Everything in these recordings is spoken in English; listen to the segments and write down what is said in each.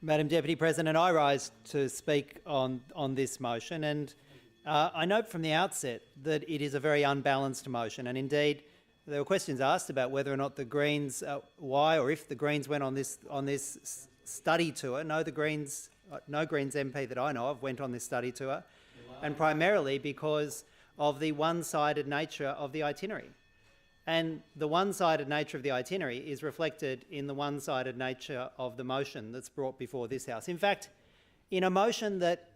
Madam Deputy President, I rise to speak on this motion, and I note from the outset that it is a very unbalanced motion, and indeed there were questions asked about whether or not the Greens, why or if the Greens went on this study tour. No Greens MP that I know of went on this study tour, and primarily because of the one-sided nature of the itinerary. And the one-sided nature of the itinerary is reflected in the one-sided nature of the motion that's brought before this House. In fact, in a motion that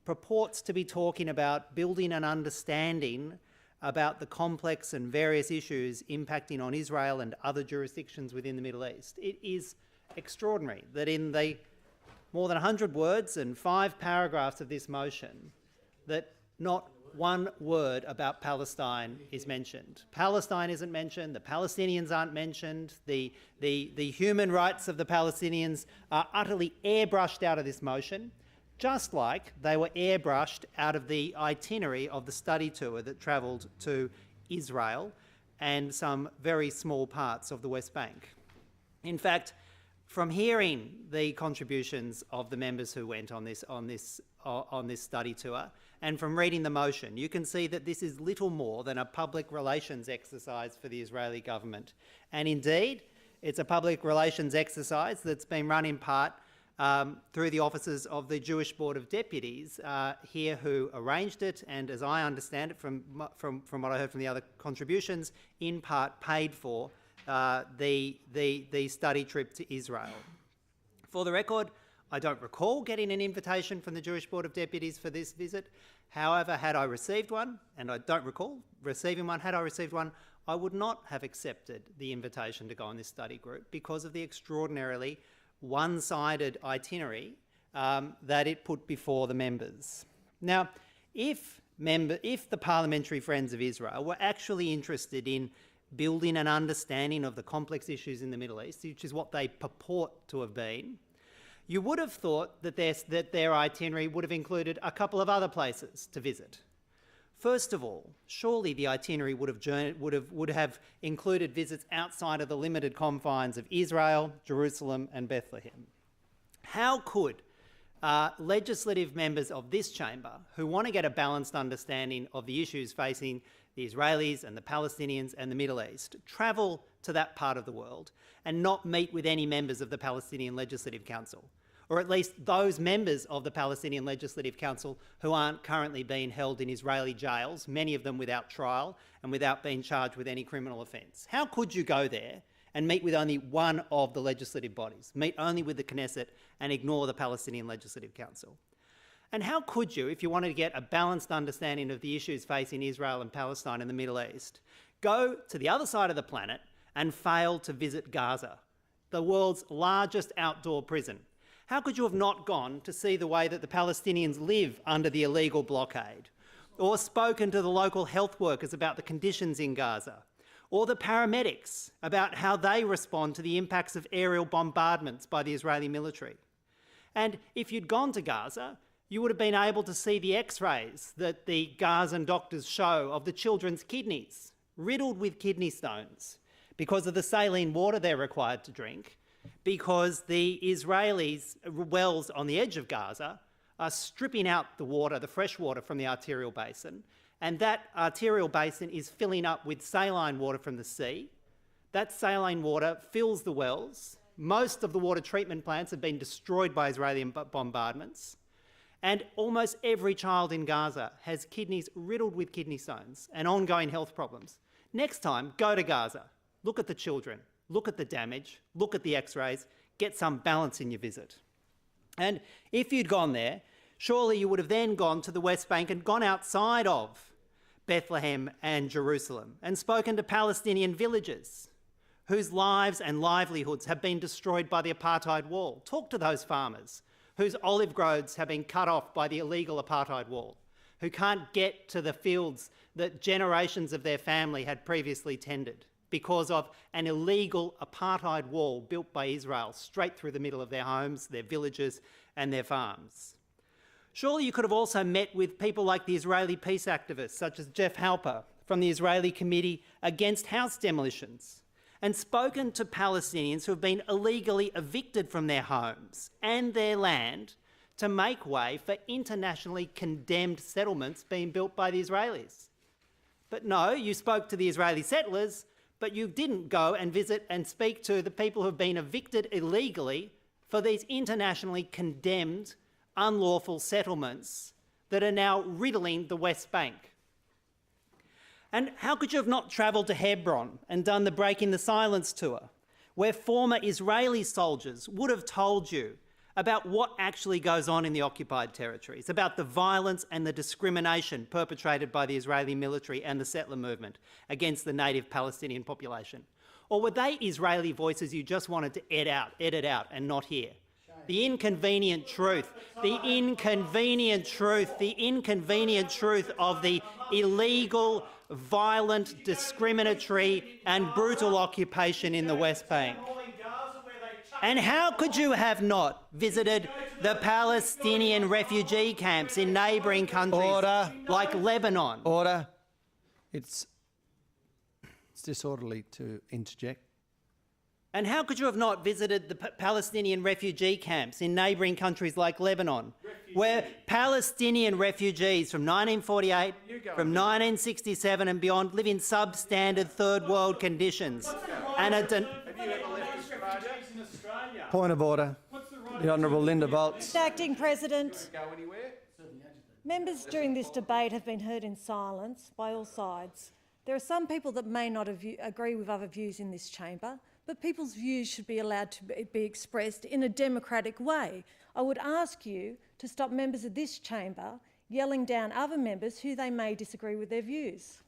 purports to be talking about building an understanding about the complex and various issues impacting on Israel and other jurisdictions within the Middle East, it is extraordinary that in the more than 100 words and 5 paragraphs of this motion, that not one word about Palestine is mentioned. Palestine isn't mentioned, the Palestinians aren't mentioned, the human rights of the Palestinians are utterly airbrushed out of this motion, just like they were airbrushed out of the itinerary of the study tour that travelled to Israel and some very small parts of the West Bank. In fact, from hearing the contributions of the members who went on this study tour, and from reading the motion, you can see that this is little more than a public relations exercise for the Israeli government. And indeed, it's a public relations exercise that's been run in part through the offices of the Jewish Board of Deputies here who arranged it, and as I understand it from what I heard from the other contributions, in part paid for the study trip to Israel. For the record, I don't recall getting an invitation from the Jewish Board of Deputies for this visit. However, had I received one, and I don't recall receiving one, had I received one, I would not have accepted the invitation to go on this study group because of the extraordinarily one-sided itinerary that it put before the members. Now, if the Parliamentary Friends of Israel were actually interested in building an understanding of the complex issues in the Middle East, which is what they purport to have been, you would have thought that their itinerary would have included a couple of other places to visit. First of all, surely the itinerary would have included visits outside of the limited confines of Israel, Jerusalem and Bethlehem. How could legislative members of this chamber, who want to get a balanced understanding of the issues facing the Israelis and the Palestinians and the Middle East, travel to that part of the world and not meet with any members of the Palestinian Legislative Council, or at least those members of the Palestinian Legislative Council who aren't currently being held in Israeli jails, many of them without trial and without being charged with any criminal offence? How could you go there and meet with only one of the legislative bodies, meet only with the Knesset and ignore the Palestinian Legislative Council? And how could you, if you wanted to get a balanced understanding of the issues facing Israel and Palestine in the Middle East, go to the other side of the planet and fail to visit Gaza, the world's largest outdoor prison? How could you have not gone to see the way that the Palestinians live under the illegal blockade, or spoken to the local health workers about the conditions in Gaza, or the paramedics about how they respond to the impacts of aerial bombardments by the Israeli military? And if you'd gone to Gaza, you would have been able to see the x-rays that the Gazan doctors show of the children's kidneys, riddled with kidney stones, because of the saline water they're required to drink, because the Israelis' wells on the edge of Gaza are stripping out the water, the fresh water from the arterial basin, and that arterial basin is filling up with saline water from the sea. That saline water fills the wells. Most of the water treatment plants have been destroyed by Israeli bombardments. And almost every child in Gaza has kidneys riddled with kidney stones and ongoing health problems. Next time, go to Gaza. Look at the children, look at the damage, look at the x-rays, get some balance in your visit. And if you'd gone there, surely you would have then gone to the West Bank and gone outside of Bethlehem and Jerusalem and spoken to Palestinian villagers whose lives and livelihoods have been destroyed by the apartheid wall. Talk to those farmers whose olive groves have been cut off by the illegal apartheid wall, who can't get to the fields that generations of their family had previously tended because of an illegal apartheid wall built by Israel straight through the middle of their homes, their villages and their farms. Surely you could have also met with people like the Israeli peace activists, such as Jeff Halper from the Israeli Committee Against House Demolitions, and spoken to Palestinians who have been illegally evicted from their homes and their land to make way for internationally condemned settlements being built by the Israelis. But no, you spoke to the Israeli settlers, but you didn't go and visit and speak to the people who have been evicted illegally for these internationally condemned unlawful settlements that are now riddling the West Bank. And how could you have not travelled to Hebron and done the Breaking the Silence tour, where former Israeli soldiers would have told you about what actually goes on in the occupied territories, about the violence and the discrimination perpetrated by the Israeli military and the settler movement against the native Palestinian population? Or were they Israeli voices you just wanted to edit out and not hear? The inconvenient truth of the illegal, violent, discriminatory and brutal occupation in the West Bank. And how could you have not visited the Palestinian refugee camps in neighbouring countries like Lebanon? Order. It's disorderly to interject. And how could you have not visited the Palestinian refugee camps in neighbouring countries like Lebanon, where Palestinian refugees from 1948, from 1967 and beyond live in substandard third world conditions? And Point of order. The Honourable Linda Volz. Acting President, members during this debate have been heard in silence by all sides. There are some people that may not agree with other views in this chamber, but people's views should be allowed to be expressed in a democratic way. I would ask you to stop members of this chamber yelling down other members who they may disagree with their views.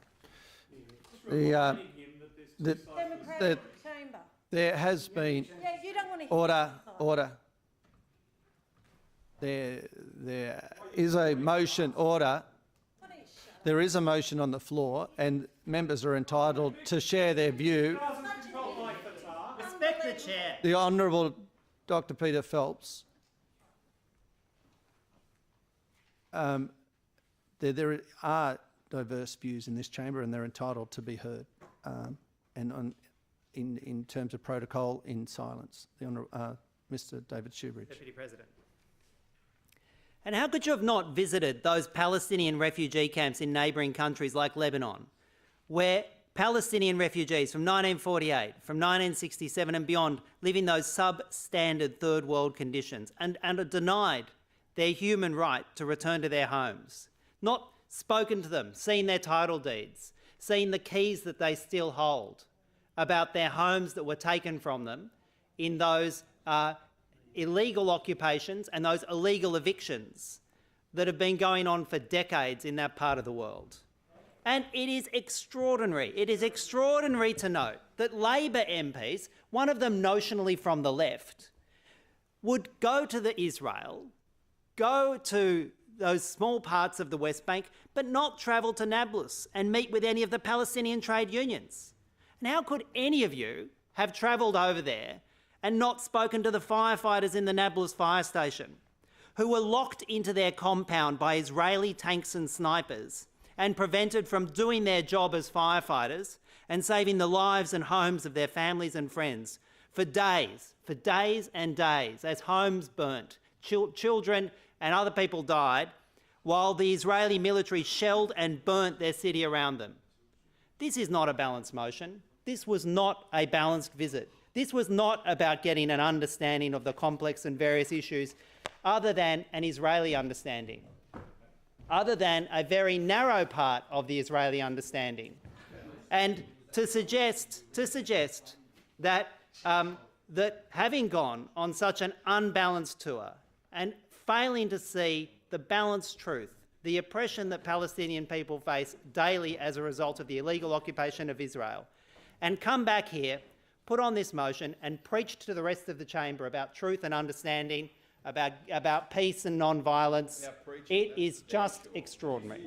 Democratic chamber. There has been... Yeah, you don't want to hear Order. There is a motion. Order. There is a motion on the floor and members are entitled to share their view. respect the chair. The Honourable Dr. Peter Phelps. There are diverse views in this chamber and they're entitled to be heard. In terms of protocol, in silence. The Honourable Mr. David Shoebridge. Deputy President. And how could you have not visited those Palestinian refugee camps in neighbouring countries like Lebanon, where Palestinian refugees from 1948, from 1967 and beyond live in those substandard third world conditions and are denied their human right to return to their homes? Not spoken to them, seen their title deeds, seen the keys that they still hold, about their homes that were taken from them in those illegal occupations and those illegal evictions that have been going on for decades in that part of the world. And it is extraordinary to note that Labor MPs, one of them notionally from the left, would go to Israel, go to those small parts of the West Bank, but not travel to Nablus and meet with any of the Palestinian trade unions. And how could any of you have travelled over there and not spoken to the firefighters in the Nablus fire station, who were locked into their compound by Israeli tanks and snipers and prevented from doing their job as firefighters and saving the lives and homes of their families and friends for days and days, as homes burnt, children and other people died, while the Israeli military shelled and burnt their city around them? This is not a balanced motion. This was not a balanced visit. This was not about getting an understanding of the complex and various issues other than an Israeli understanding, other than a very narrow part of the Israeli understanding. And to suggest that, that having gone on such an unbalanced tour and failing to see the balanced truth, the oppression that Palestinian people face daily as a result of the illegal occupation of Israel, and come back here, put on this motion and preach to the rest of the chamber about truth and understanding, about peace and non-violence, it is just extraordinary.